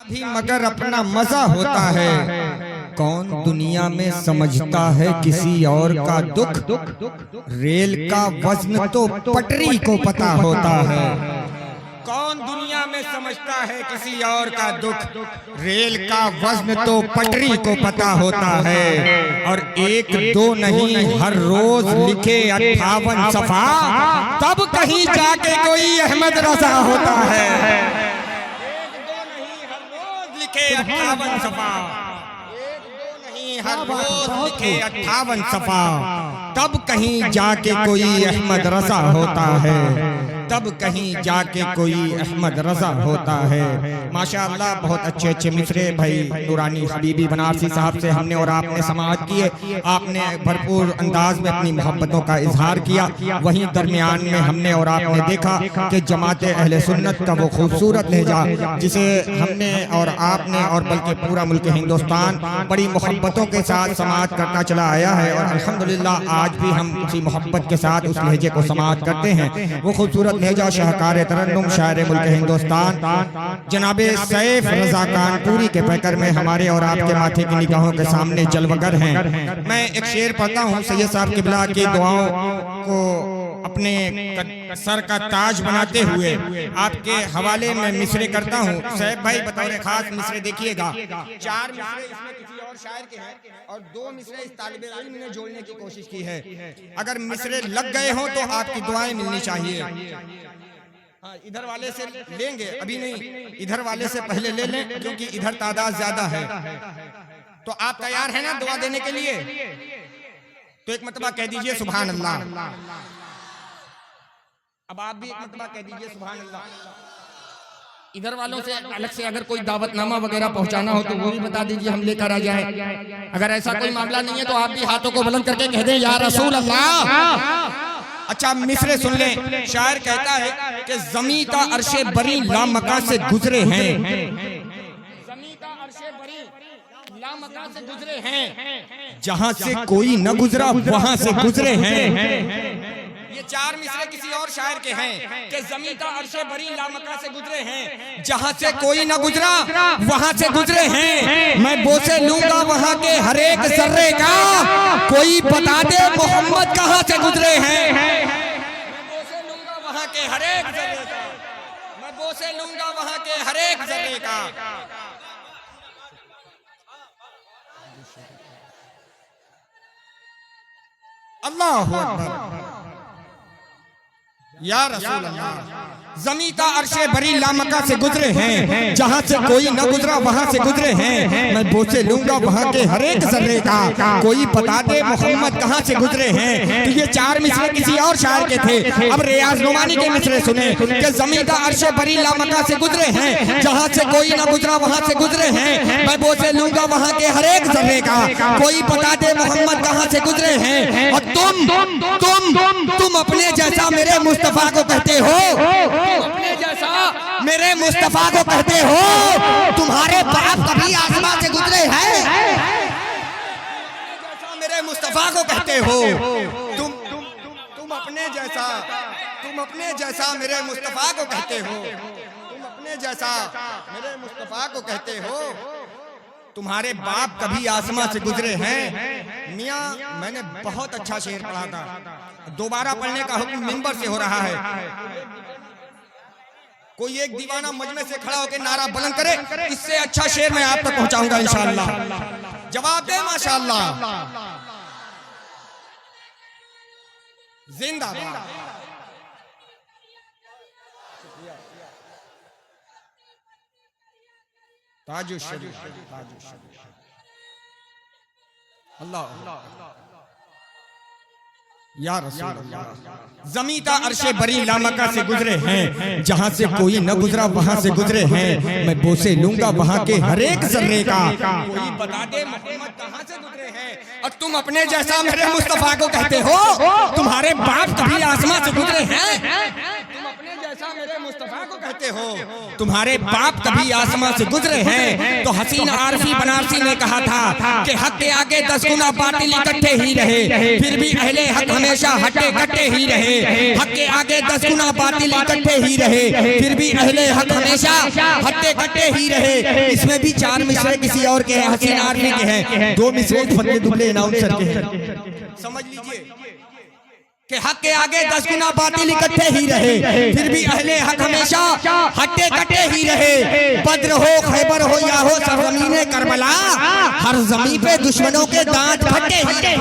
भी मगर अपना मजा होता है। कौन दुनिया में समझता है किसी और का दुख, रेल का वजन तो पटरी को पता होता है। कौन दुनिया में समझता है किसी और का दुख, रेल का वजन तो पटरी को पता होता है। और एक दो नहीं हर रोज लिखे 58 सफा, तब कहीं जाके कोई अहमद रजा होता है। एक दो नहीं हर रोज लिखे 58 सफा, एक दो नहीं हर रोज लिखे 58 सफा, तब कहीं जाके कोई अहमद रजा होता है, तब कहीं जाके कोई अहमद रजा होता है। माशाअल्लाह बहुत अच्छे अच्छे मिसरे भाई नूरानी हबीबी बनारसी साहब से हमने और आपने समाअत किए। आपने भरपूर अंदाज में अपनी मोहब्बतों का इजहार किया। वहीं दरमियान में हमने और आपने देखा कि जमात अहले सुन्नत का वो खूबसूरत लहजा जिसे हमने और आपने और बल्कि पूरा मुल्क हिंदुस्तान बड़ी मोहब्बतों के साथ समाअत करता चला आया है। और अल्हम्दुलिल्लाह आज भी हम उसी मोहब्बत के साथ उस लहजे को समाअत करते हैं। वो खूबसूरत लहजा शाहकार तरन्नुम शायर मुल्क हिंदुस्तान जनाबे सैफ रजा कानपुरी के पैकर में हमारे और आपके माथे की निगाहों के सामने जलवगर हैं। मैं एक शेर पढ़ता हूँ सैयद साहब किबला की दुआओं को अपने सर का ताज बनाते हुए आपके हवाले में मिसरे करता हूँ। सैफ भाई बतौर खास मिसरे देखिएगा। 4 मिसरे इसमें किसी और शायर के हैं और 2 मिसरे इस तालिबे इल्म ने जोड़ने की कोशिश की है। अगर मिसरे लग गए हों तो आपकी दुआएं मिलनी चाहिए। हाँ, इधर वाले से लेंगे, अभी नहीं, इधर वाले से पहले ले लें क्योंकि इधर तादाद ज्यादा है। तो आप तैयार हैं ना दुआ देने के लिए? तो एक मरतबा कह दीजिए सुभान अल्लाह। अब आप भी एक मरतबा कह दीजिए सुभान अल्लाह। इधर वालों से अलग से अगर कोई दावतनामा वगैरह पहुंचाना हो तो वो भी बता दीजिए, हम लेकर आ जाए। अगर ऐसा कोई मामला नहीं है तो आप भी हाथों को बुलंद करके कह दें या रसूल अल्लाह। अच्छा मिसरे सुन लें। शायर कहता है कि ज़मीं का अर्शे बरी लामका से गुजरे हैं, ज़मीं का अर्शे बरी लामका से गुजरे हैं, जहां से कोई न गुजरा वहां से गुजरे हैं। ये 4 मिसरे किसी और शायर के हैं कि ज़मीं का अर्शे बरी लामका से गुजरे हैं, जहां से कोई न गुजरा वहां से गुजरे हैं। मैं बोसे लूंगा वहां के हर एक जर्रे का, कोई बता दे मोहम्मद कहां से गुजरे हैं। मैं बोसे लूंगा वहां के हर एक जर्रे का, मैं बोसे लूंगा वहां के हर एक जर्रे का। अल्लाहु अकबर या रसूल अल्लाह। ज़मीं का अर्शे बरी लामका से गुजरे हैं, जहां से कोई न गुजरा वहां से गुजरे हैं। मैं बोसे लूंगा वहां के हर एक जर्रे का, कोई बता दे मोहम्मद कहां से गुजरे हैं। तो ये 4 मिसरे किसी और शायर के थे। अब रियाज नुमानी के मिसरे सुने कि ज़मीं का अर्शे बरी लामका से गुजरे हैं, जहां से कोई न गुजरा वहां से गुजरे हैं। मैं बोसे लूंगा वहां के हर एक जर्रे का, कोई बता दे मोहम्मद कहां से गुजरे हैं। और तुम अपने जैसा मेरे मुस्तफा को कहते हो, अपने जैसा मेरे मुस्तफा को कहते हो। तुम्हारे बाप कभी आसमान से गुजरे हैं? जैसा मेरे मुस्तफा को कहते हो। तुम अपने जैसा मेरे मुस्तफा को कहते हो। तुम अपने जैसा मेरे मुस्तफा को कहते हो। तुम्हारे बाप कभी आसमां से गुजरे हैं। मियाँ मैंने बहुत अच्छा शेर पढ़ा था, दोबारा पढ़ने का हुक्म मिंबर से हो रहा है। कोई एक दीवाना मजमे से खड़ा होकर नारा बुलंद करे, इससे अच्छा शेर मैं आप तक पहुंचाऊंगा इंशाअल्लाह। जवाब दे माशाअल्लाह। जिंदाबाद। ताजुश शरीफ, ताजुश शरीफ। अल्लाह या रसूल अल्लाह। ज़मीं का अर्शे बरी लामका से गुजरे हैं, जहां से कोई न गुजरा वहां से गुजरे हैं। मैं बोसे लूंगा वहां के हर एक जर्रे का, कोई बता दे मोहम्मद कहां से गुजरे हैं। और तुम अपने जैसा मेरे मुस्तफा को कहते हो। तुम्हारे बाप कभी आसमां से गुजरे हैं। तुम अपने जैसा मेरे मुस्तफा को कहते हो? तुम्हारे बाप कभी आसमां से गुजरे हैं? तो हसीन आरफी बनारसी ने कहा था कि हक के आगे 10 गुना बातिल इकट्ठे ही रहे, फिर भी अहले हक हमेशा हट्टे कट्टे ही रहे। हक के आगे 10 गुना बातिल इकट्ठे ही रहे, फिर भी अहले हक हमेशा हट्टे कट्टे ही रहे। इसमें भी 4 मिसरे किसी और के हैं, हसीन आरफी के हैं, 2 मिसरे फतेह दुबले अनाउंसर के हैं। समझ लीजिए कि हक के आगे 10 गुना बातिल इकट्ठे ही रहे, फिर भी अहले हक हमेशा हट्टे कट्टे ही रहे। बद्र हो, खैबर हो या हो सरजमीने करबला, हर जमी पे दुश्मनों के दांत फटे ही रहे।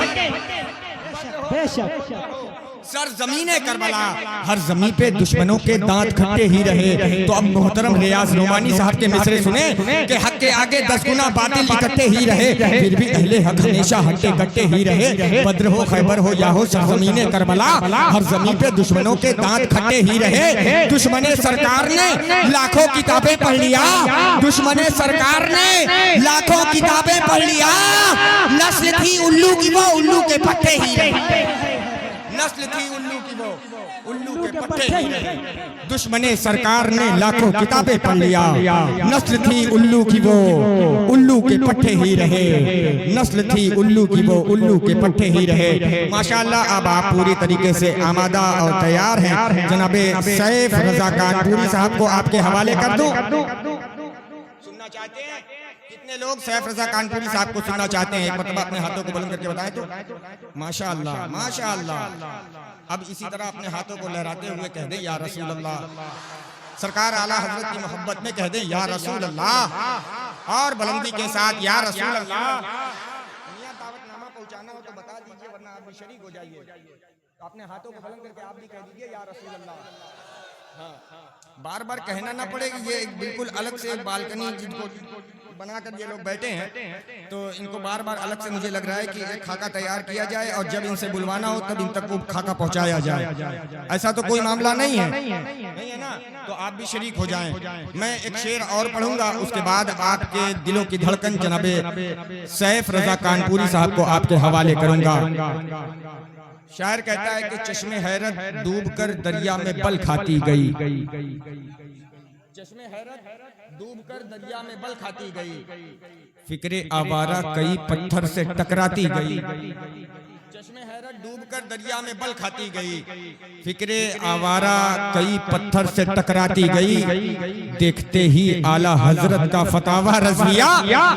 सर जमीने करबला, हर जमी पे दुश्मनों के दांत खट्टे ही रहे। तो अब मोहतरम रियाज नोमानी साहब के मिसरे सुने कि हक के आगे 10 गुना बातिल इकट्ठे ही रहे, फिर भी अहले हक हमेशा हट्टे कट्टे ही रहे। बद्र हो, खैबर हो या हो सरजमीने करबला, हर जमी पे दुश्मनों के दांत खट्टे ही रहे। दुश्मने सरकार ने लाखों किताबें पढ़ लिया, दुश्मने सरकार ने लाखों किताबें पढ़ लिया, नस्ल थी उल्लू की वो उल्लू के पट्टे ही रहे। नस्ल थी उल्लू की वो उल्लू के पट्टे ही रहे। दुश्मने सरकार ने लाखों किताबें पढ़ लिया, नस्ल थी उल्लू की वो उल्लू के पट्टे ही रहे। नस्ल थी उल्लू की वो उल्लू के पट्टे ही रहे। माशाअल्लाह अब आप पूरी तरीके से आमादा और तैयार हैं। जनाबे सैफ रजा कानपुरी साहब को आपके हवाले कर दूं। सुनना चाहते हैं? कितने लोग सैफ रजा कानपुरी साहब को सुनना चाहते हैं? एक मतलब अपने हाथों को बुलंद करके बताएं तो। माशाअल्लाह माशाअल्लाह। अब इसी तरह अपने हाथों को लहराते हुए कह दें या रसूल अल्लाह। सरकार आला हजरत की मोहब्बत में कह दें या रसूल अल्लाह, और बुलंदी के साथ या रसूल अल्लाह। दावतनामा पहुंचाना हो तो बता दीजिए, वरना आप भी शरीक हो जाइए। तो अपने हाथों को बुलंद करके आप भी कह दीजिए या रसूल अल्लाह। बार बार कहना ना पड़ेगा। ये बिल्कुल अलग से बालकनी जिनको बनाकर ये लोग बैठे हैं, तो इनको बार बार अलग से मुझे लग रहा है कि एक खाका तैयार किया जाए और जब इनसे बुलवाना हो तब इन तक वो खाका पहुंचाया जाए। ऐसा तो कोई मामला नहीं है ना? तो आप भी शरीक हो जाएं। मैं एक शेर और पढ़ूंगा, उसके बाद आपके दिलों की धड़कन जनाबे सैफ रजा कानपुरी साहब को आपके हवाले करूंगा। शायर कहता है कि चश्मे हैरत डूब कर दरिया में बल खाती गई, चश्मे हैरत डूब कर दरिया में बल खाती गई, फिक्रे आवारा कई पत्थर से टकराती गई। चश्मे हैरत डूब कर दरिया में बल खाती गई, फिक्रे आवारा कई पत्थर से टकराती गई। देखते ही आला हजरत का फतावा रज़िया,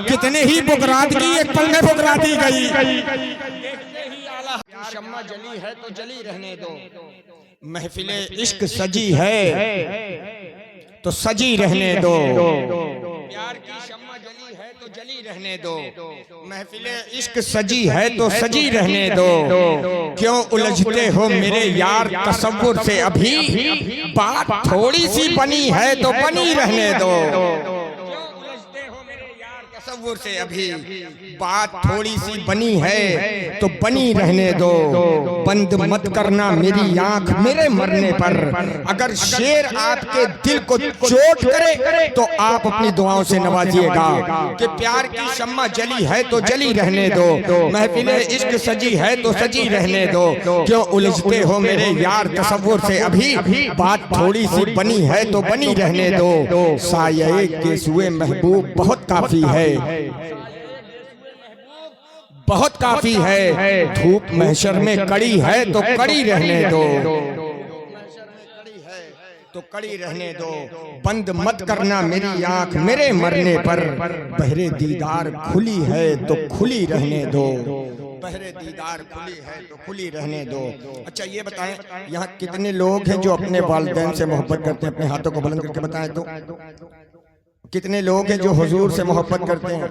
कितने ही बुकरात की एक पल में बुकराती गई। शम्मा जली है तो जली रहने दो, महफिले इश्क सजी है तो सजी रहने दो। प्यार की शम्मा जली है तो जली रहने दो, महफिले इश्क सजी है तो सजी रहने दो। क्यों उलझते हो मेरे यार तसव्वुर से, अभी बात थोड़ी सी बनी है तो बनी रहने दो। तसव्वुर से अभी बात थोड़ी सी बनी है तो बनी रहने दो। बंद मत करना मेरी आंख मेरे मरने पर, अगर शेर आपके दिल को चोट करे तो आप अपनी दुआओं से नवाजिएगा कि प्यार की शम्मा जली है तो जली रहने दो, महफिले इश्क सजी है तो सजी रहने दो। क्यों उलझते हो मेरे यार तसव्वुर से, अभी बात थोड़ी सी बनी है तो बनी रहने दो। साये के सुए महबूब बहुत काफी है, बहुत काफी है। धूप महशर में कड़ी है तो कड़ी रहने दो, तो कड़ी रहने दो। बंद मत करना मेरी आंख मेरे मरने पर, बहरे दीदार खुली है तो खुली रहने दो, बहरे दीदार खुली है तो खुली रहने दो। अच्छा ये बताएं, यहाँ कितने लोग हैं जो अपने वालिदैन से मोहब्बत करते हैं? अपने हाथों को बुलंद करके बताएं तो। कितने लोग हैं जो हुजूर से मोहब्बत करते हैं?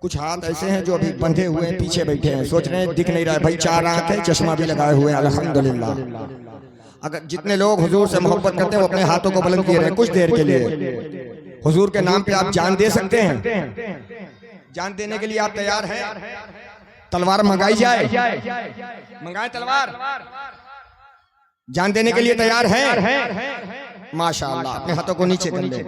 कुछ हाथ ऐसे हैं जो अभी बंधे हुए हैं, पीछे बैठे हैं, सोच रहे हैं दिख नहीं रहा है। भाई 4 आंख है, चश्मा भी लगाए हुए हैं, अल्हम्दुलिल्लाह। अगर जितने लोग हुजूर से मोहब्बत करते हैं वो अपने हाथों को बुलंद किए रहे कुछ देर के लिए। हुजूर के नाम पे आप जान दे सकते हैं? जान देने के लिए आप तैयार हैं? तलवार मंगाई जाए? मंगाए तलवार? जान देने के लिए तैयार हैं? माशाअल्लाह, अपने हाथों को नीचे कर ले।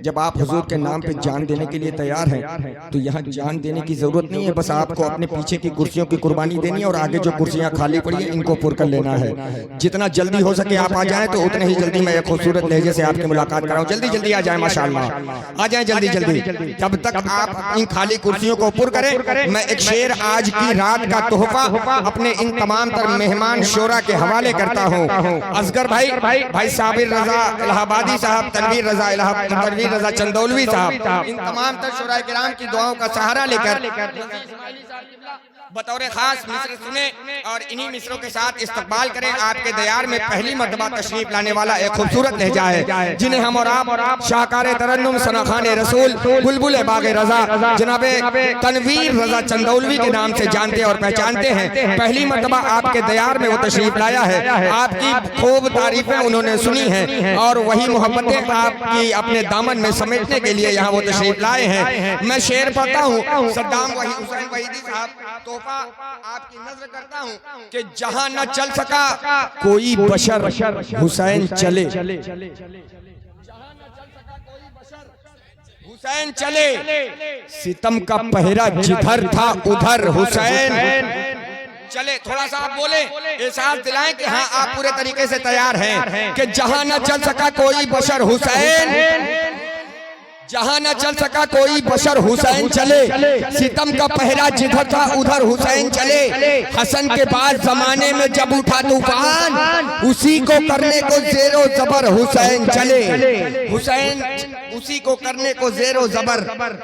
जब आप हुजूर के नाम पे जान देने के लिए तैयार हैं तो यहाँ जान देने की जरूरत नहीं है, बस आपको अपने पीछे की कुर्सियों की कुर्बानी देनी है और आगे जो कुर्सियाँ खाली पड़ी है इनको पुर कर लेना है। जितना जल्दी हो सके आप आ जाएं तो उतने ही जल्दी मैं एक खूबसूरत लहजे से आपकी मुलाकात कराऊं। जल्दी जल्दी आ जाए माशाअल्लाह, आ जाए जल्दी जल्दी। जब तक आप इन खाली कुर्सियों को पुर करें, मैं एक शेर आज की रात का तोहफा अपने इन तमाम तर मेहमान शोरा के हवाले करता हूँ। असगर भाई साबिर रजा इलाहाबादी साहब, तनवीर रजा चंदौलवी साहब, इन तमाम तर शोराए किराम की दुआओं का सहारा लेकर बतौर खास मिस्र सुने और इन्हीं मिस्रों के साथ इस्तकबाल करें। आपके दयार में पहली मर्तबा तशरीफ लाने वाला एक खूबसूरत लहजा है जिन्हें हम और आप शाहकार तरन्नुम सनाखान रसूल बुलबुल बाग रजा जनाबे तनवीर रजा चंदौलवी के नाम से जानते और पहचानते हैं। पहली मर्तबा आपके दयार में वो तशरीफ लाया है, आपकी खूब तारीफें उन्होंने सुनी हैं और वही मोहब्बतें आपकी अपने दामन में समेटने के लिए यहाँ वो तशरीफ लाए हैं। मैं शेर पढ़ता हूँ, सद्दाम वहीदी साहब आपकी नजर करता हूँ कि जहां न चल सका कोई बशर हुसैन चले, हुसैन चले, सितम का पहरा जिधर था उधर हुसैन चले। थोड़ा सा आप बोले, एहसास दिलाएं कि हाँ आप पूरे तरीके से तैयार हैं कि जहां न चल सका कोई बशर हुसैन, जहां न चल सका कोई बशर हुसैन चले, सितम का पहरा जिधर था उधर हुसैन चले। हसन के बाद जमाने में जब उठा तूफान उसी को करने को जेरो जबर हुसैन चले, हुसैन उसी को करने को जेरो जबर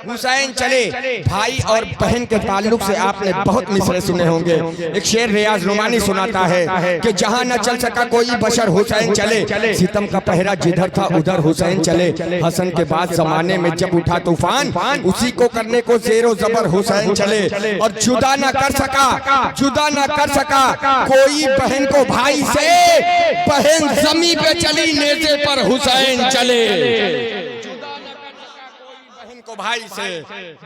हुसैन चले। भाई और बहन के ताल्लुक से आपने बहुत मिसरे सुने होंगे। एक शेर रियाज रुमानी सुनाता है कि जहां न चल सका कोई बशर हुसैन चले, सितम का पहरा जिधर था उधर हुसैन चले। हसन के बाद जमाने में जब उठा तूफान उसी को करने को जेरो जबर हुसैन चले। और जुदा न कर सका कोई बहन को भाई से, बहन जमी पे चली नेज़े पर हुसैन चले। को भाई से,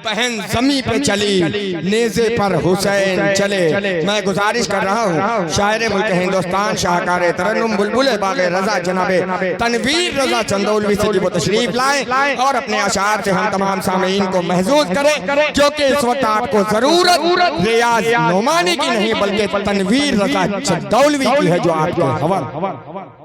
बहन जमी पे चली नेज़े पर हुसैन चले। मैं गुजारिश कर रहा हूँ शायर मुल्क हिंदुस्तान शाहकार तरन्नुम बुलबुल बाग रजा जनाबे तनवीर रजा चंदौलवी से वो तशरीफ लाएं और अपने अशार से हम तमाम सामीन को महसूस करें, क्योंकि इस वक्त आपको जरूरत रियाज नुमानी की नहीं बल्कि तनवीर रजा चंदौलवी की है जो आपके हवाले